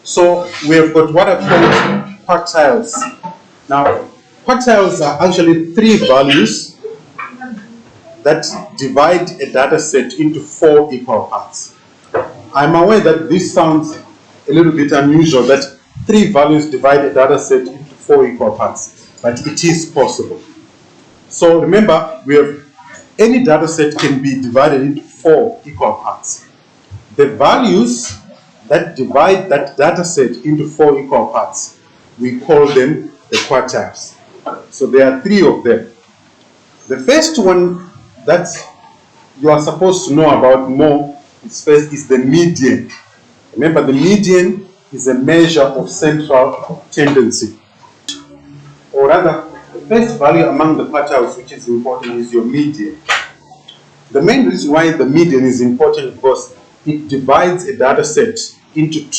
So we have got what are called quartiles. Now, quartiles are actually three values that divide a data set into four equal parts. I'm aware that this sounds a little bit unusual, that three values divide a data set into four equal parts, but it is possible. So remember, we have any data set can be divided into four equal parts. The values that divide that data set into four equal parts, we call them the quartiles. So there are three of them. The first one that you are supposed to know about more is the median. Remember, the median is a measure of central tendency. Or rather, the first value among the quartiles which is important is your median. The main reason why the median is important is because it divides a data set into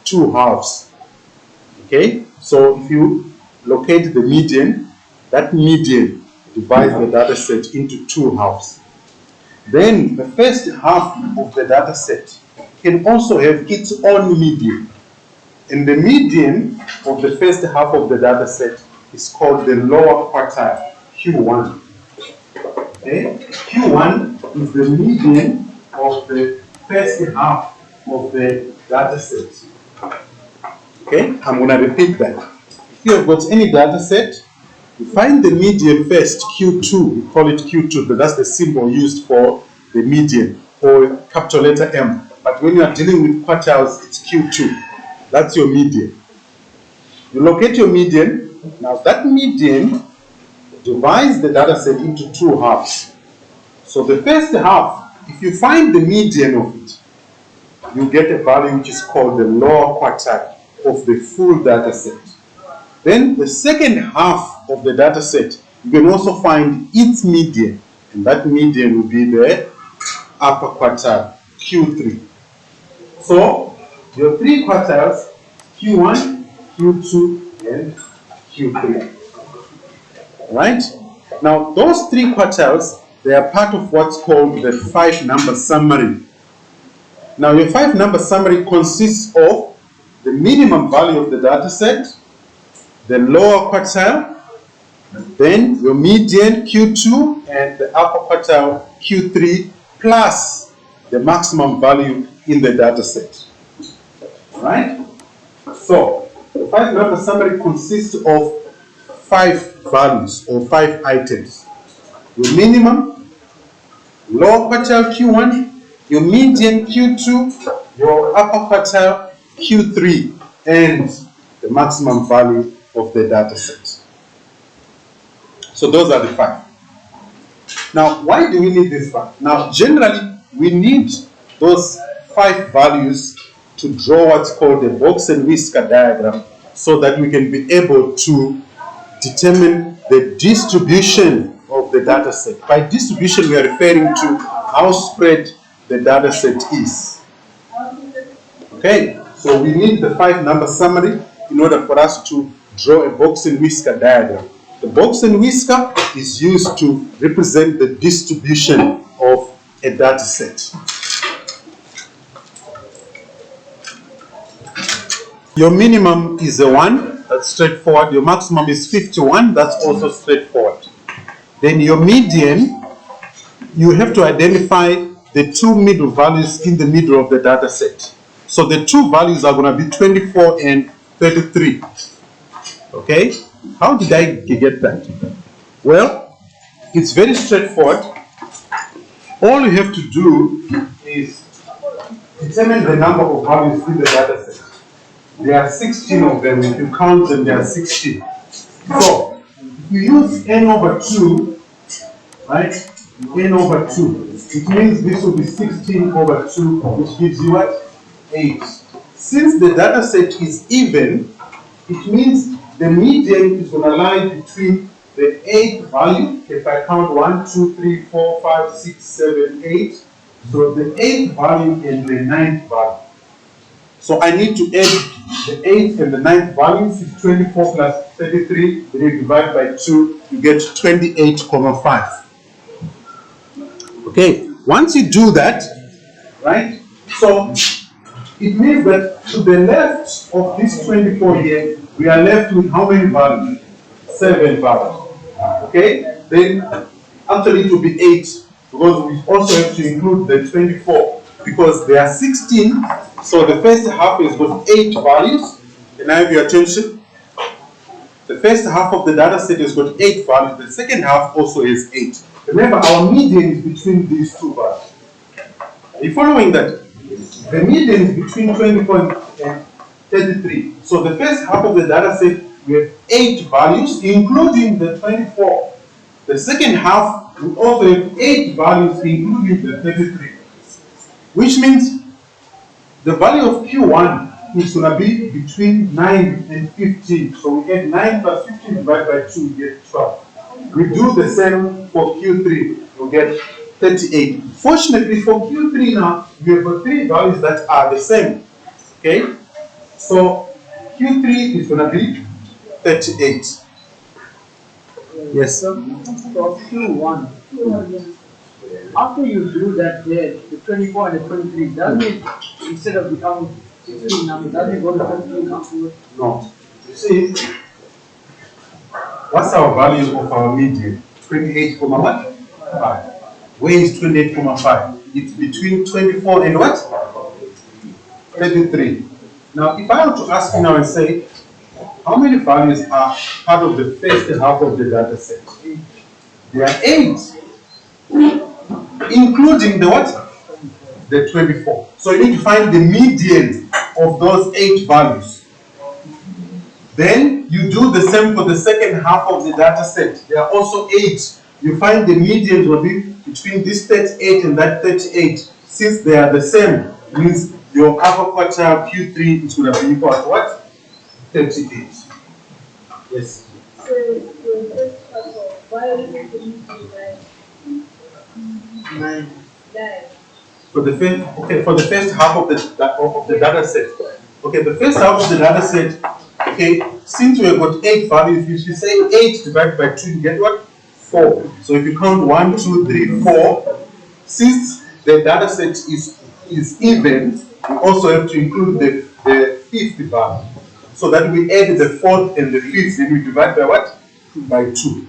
two halves. Okay, so if you locate the median, that median divides the data set into two halves. Then the first half of the data set can also have its own median. And the median of the first half of the data set is called the lower quartile, Q1. Okay? Q1 is the median of the first half of the data set. Okay, I'm going to repeat that. If you have got any data set, you find the median first, Q2, we call it Q2, but that's the symbol used for the median, or capital letter M. But when you are dealing with quartiles, it's Q2. That's your median. You locate your median. Now that median divides the data set into two halves. So the first half, if you find the median of it, you get a value which is called the lower quartile of the full data set. Then the second half of the data set, you can also find its median, and that median will be the upper quartile, Q3. So your three quartiles, Q1, Q2, and Q3. Right? Now those three quartiles, they are part of what's called the 5-number summary. Now your 5-number summary consists of the minimum value of the data set, the lower quartile, then your median Q2, and the upper quartile Q3, plus the maximum value in the data set. Right? So the 5-number summary consists of 5 values or 5 items. Your minimum, lower quartile Q1, your median Q2, your upper quartile Q3, and the maximum value of the data set. So those are the 5. Now, why do we need this 5? Now, generally, we need those 5 values to draw what's called a box and whisker diagram so that we can be able to determine the distribution of the data set. By distribution, we are referring to how spread the data set is. Okay, so we need the 5-number summary in order for us to draw a box and whisker diagram. The box and whisker is used to represent the distribution of a data set. Your minimum is a 1, that's straightforward. Your maximum is 51, that's also straightforward. Then your median, you have to identify the 2 middle values in the middle of the data set. So the 2 values are going to be 24 and 33. Okay? How did I get that? Well, it's very straightforward. All you have to do is determine the number of values in the data set. There are 16 of them. If you count them, there are 16. So, if you use n over 2, right? N over 2. It means this will be 16 over 2, which gives you what? 8. Since the data set is even, it means the median is going to lie between the 8th value. If I count 1, 2, 3, 4, 5, 6, 7, 8. So the 8th value and the 9th value. So I need to add the 8th and the 9th values. Is 24 plus 33. Then you divide by 2, you get 28,5. Okay, once you do that, right? So It means that to the left of this 24 here, we are left with how many values? 7 values. Okay? Then actually it will be 8 because we also have to include the 24 because there are 16. So the first half has got 8 values. Can I have your attention? The first half of the data set has got 8 values. The second half also has 8. Remember, our median is between these two values. Are you following that? The median is between 24 and 33. So the first half of the data set, we have 8 values, including the 24. The second half, we also have 8 values, including the 33. Which means the value of Q1 is going to be between 9 and 15. So we get 9 plus 15 divided by 2, we get 12. We do the same for Q3, we get 38. Fortunately for Q3 now, we have got 3 values that are the same. Okay? So Q3 is going to be 38. Yes, sir? For Q1, after you do that there, the 24 and the 23, doesn't it, instead of becoming 16 number, doesn't it go to 15 afterwards? No. You see, what's our value of our median? 28, what? 5. Where is 28,5? It's between 24 and what? 33. Now, if I were to ask you now and say, how many values are part of the first half of the data set? There are 8, including the what? The 24. So you need to find the median of those 8 values. Then you do the same for the second half of the data set. There are also 8. You find the median will be between this 38 and that 38. Since they are the same, means your upper quartile Q3 is going to be equal to what? 38. Yes. So the first couple, why are we going to 9. For the first half of the data set. Okay, the first half of the data set. Okay, since we have got 8 values, if you say 8 divided by 2, you get what? 4. So if you count 1, 2, 3, 4, since the data set is even, we also have to include the fifth value. So that we add the fourth and the fifth, then we divide by what? By 2.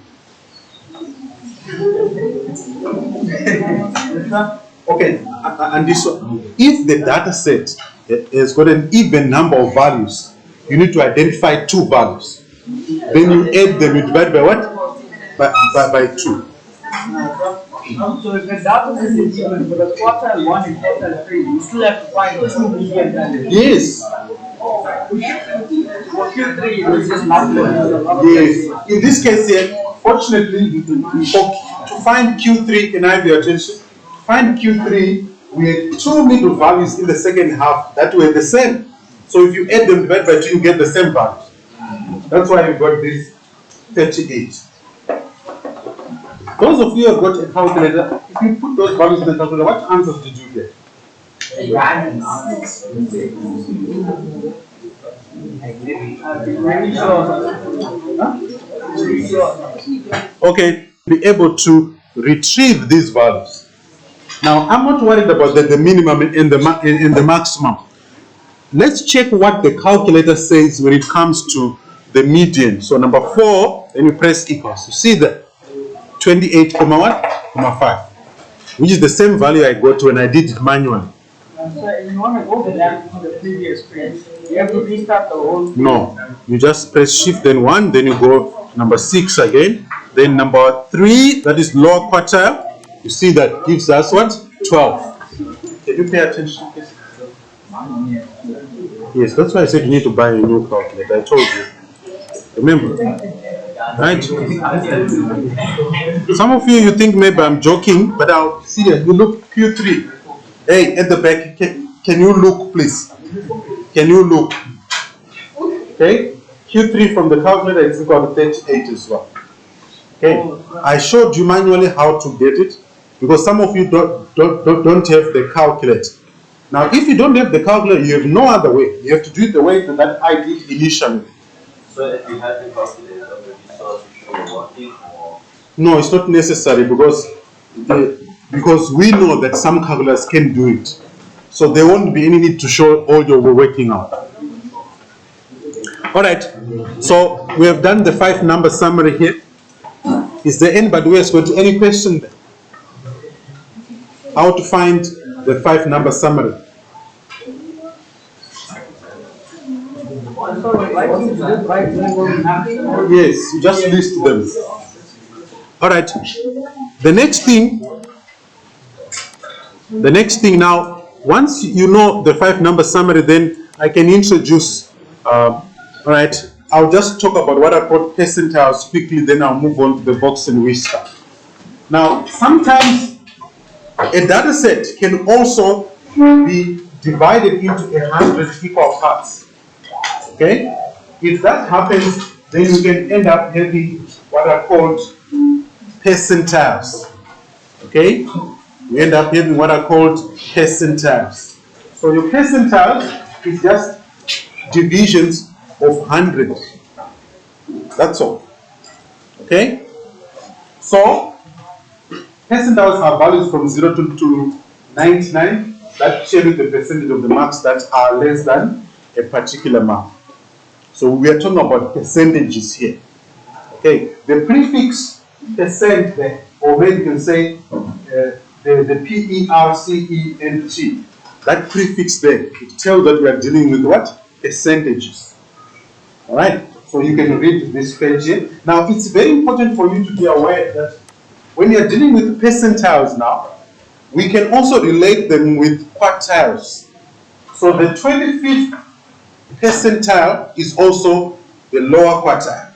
Okay, and this one, if the data set has got an even number of values, you need to identify 2 values. Then you add them, you divide by what? By 2. So if the data set is even, but the quartile 1 and quartile 3, you still have to find 2 median values. Yes. For Q3, it was just number. Yes. In this case here, fortunately, to find Q3, can I have your attention? To find Q3, we had 2 middle values in the second half that were the same. So if you add them divided by 2, you get the same values. That's why we got this 38. Those of you who have got a calculator, if you put those values in the calculator, what answers did you get? Okay, be able to retrieve these values. Now, I'm not worried about the minimum and the maximum. Let's check what the calculator says when it comes to the median. So number 4, then you press equals. You see that 28,1,5, which is the same value I got when I did it manually. So if you want to go back to the previous page, you have to restart the whole page. No, you just press shift then 1, then you go number 6 again, then number 3, that is lower quartile. You see that gives us what? 12. Can you pay attention, please? Yes, that's why I said you need to buy a new calculator. I told you. Remember, right? Some of you think maybe I'm joking, but I'll see it. You look Q3. Hey, at the back, can you look, please? Can you look? Okay, Q3 from the calculator is equal to 38 as well. Okay, I showed you manually how to get it because some of you don't have the calculator. Now, if you don't have the calculator, you have no other way. You have to do it the way that I did initially. So if you had the calculator, would you still show working or? No, it's not necessary because we know that some calculators can do it. So there won't be any need to show all your working out. All right, so we have done the 5 number summary here. Is there anybody who has got any question there? How to find the 5 number summary? Yes, you just list them. All right, the next thing now, once you know the 5 number summary, then I can introduce, all right, I'll just talk about what I call percentiles quickly, then I'll move on to the box and whisker. Now, sometimes a data set can also be divided into 100 equal parts. Okay? If that happens, then you can end up having what are called percentiles. Okay? We end up having what are called percentiles. So your percentile is just divisions of 100. That's all. Okay? So percentiles are values from 0 to 99 that show you the percentage of the marks that are less than a particular mark. So we are talking about percentages here. Okay, the prefix percent there, or maybe you can say the PERCENT. That prefix there, it tells that we are dealing with what? Percentages. All right, so you can read this page here. Now, it's very important for you to be aware that when you're dealing with percentiles now, we can also relate them with quartiles. So the 25th percentile is also the lower quartile.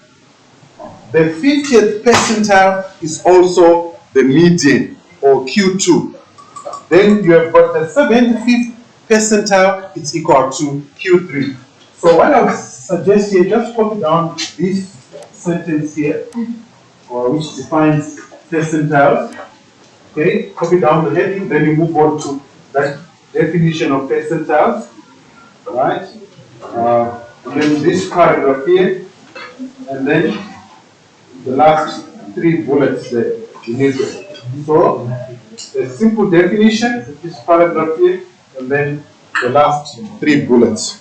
The 50th percentile is also the median, or Q2. Then you have got the 75th percentile, it's equal to Q3. So what I would suggest here, just copy down this sentence here, which defines percentiles. Okay, copy down the heading, then you move on to that definition of percentiles. Right? And then this paragraph here, and then the last 3 bullets there in it. So, a simple definition, this paragraph here, and then the last 3 bullets.